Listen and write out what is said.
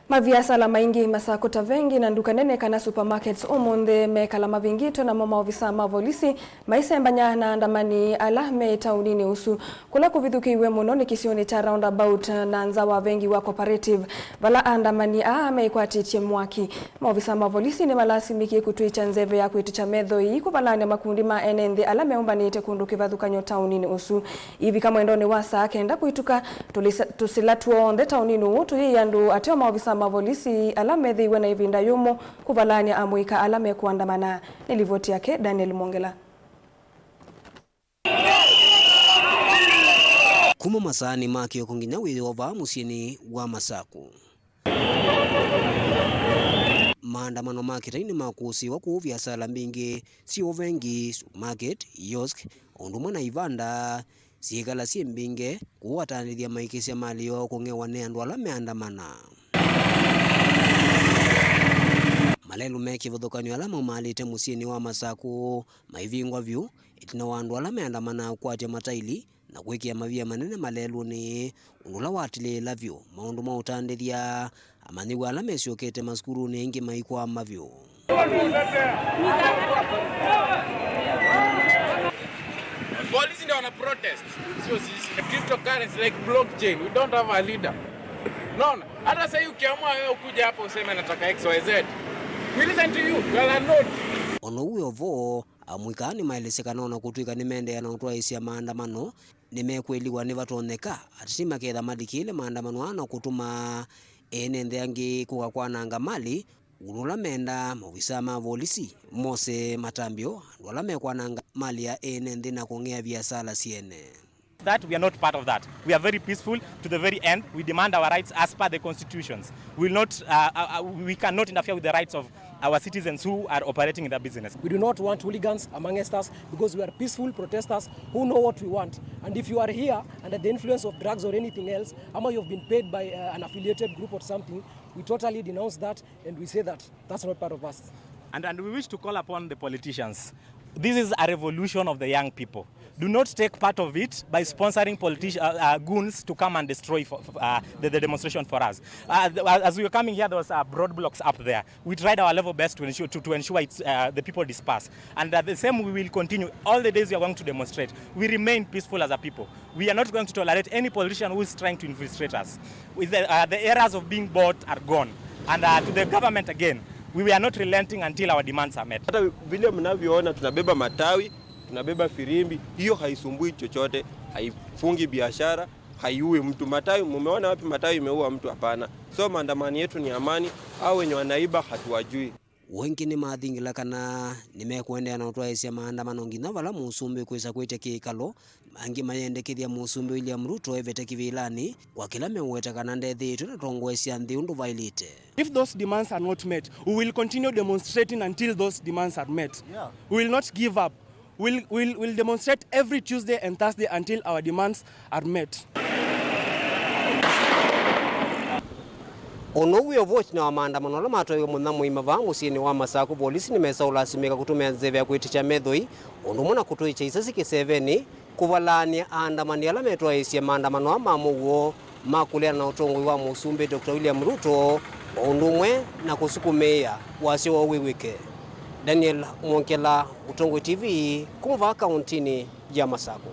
Maviasala maingi masakuta vengi na nduka nene kana supermarkets omonde mekala mavingito na mama ovisa mavolisi maisa mbanya na andamani alahme taunini usu kula kuvidhuki iwe mononi kisioni cha roundabout na nzawa vengi wa cooperative vala andamani kwa tiche mwaki maovisa mavolisi ni malasi miki kutuicha nzeve ya kuiticha medho hii kuvalane makundi maenende alame umbani ite kundu kivadhukanyo taunini usu hivi kama endone wasa kenda kuituka tusilatuo onde taunini utu hii yandu ateo maovisa mavolisi alame dhiwe na ivinda yumo kuvalania amuika alame kuandamana nilivoti yake Daniel Mongela. Kuma masani maki yokunginya wiova musieni wa Masaku. Maandamano makitaini makusi waku biashara mbingi sio vengi supermarket kiosk ondumwa na ivanda sigala siembinge kuwatanithia maikisia mali yo kungewane andu ala meandamana malelu meki vodhokanyo ala mamalite musieni wa Masaku maivingwa vyu itina wandu ala meandamana kwatia mataili na kuikia mavia manene malelu ni unula watile lavyo maundu mautandithia amani wala mesiokete maskuru ni ingi maikwa mavyo. Police ndio wana protest. Sio sisi. Cryptocurrency like blockchain. We don't have a leader. No. Hata sasa ukiamua wewe ukuja hapo useme nataka XYZ. We listen to you. You are not. Ono uyo vo amwikani maelesekano na kutuika ni mende na utwa isia maandamano nimekweliwa ni vatoneka atima ketha madikile maandamano ana kutuma enende yangi kugakwananga mali unula menda mawisa mavolisi Mose Matambio wala mekwananga mali ya enende na kongea biashara siene. That we are not part of that. We are very peaceful to the very end. We demand our rights as per the constitutions. We cannot interfere with the rights of our citizens who are operating in the business. We do not want hooligans amongst us because we are peaceful protesters who know what we want. And if you are here under the influence of drugs or anything else, or you have been paid by an affiliated group or something, we totally denounce that and we say that that's not part of us. And we wish to call upon the politicians. This is a revolution of the young people. Do not take part of it by sponsoring goons to come and destroy the demonstration for us. As we were coming here, there was roadblocks up there. We tried our level best to ensure the people disperse. And the same we will continue all the days we are going to demonstrate. We remain peaceful as a people. We are not going to tolerate any politician who is trying to infiltrate us. The eras of being bought are gone. And to the government again, we are not relenting until our demands are met. Hata vile mnavyoona tunabeba matawi, tunabeba firimbi, hiyo haisumbui chochote, haifungi biashara, haiui mtu. Matawi, mumeona wapi matawi imeua mtu? Hapana. So maandamano yetu ni amani, au wenye wanaiba hatuwajui. Wengi ni mathingila kana nimekwendea na utwa isia maandamano ngina vala musumbi kwisa kwite kikalo mangi mayendekithia musumbi William Ruto evete kivilani kwa kila meweta kana ndethi tu natongwesia nthi undu vailite. If those demands are not met, we will continue demonstrating until those demands are met. Yeah. We will not give up. We'll demonstrate every Tuesday and Thursday until our demands are met. Ono uyo vote na maandamano la matoyo munamo imava musieni wa Masaku polisi nimesa ulasimika kutumia nzeve ya kuiticha medhoi ono muna kutuicha isasi kiseveni kuvalania andamani ala metwa isia maandamano wa mamugo makulea na utongwe wa musumbi Dr. William Ruto ondumwe na kusukumea wasi wa wiwike. Daniel Mongela, Utongwe TV, kumva kauntini ya Masaku.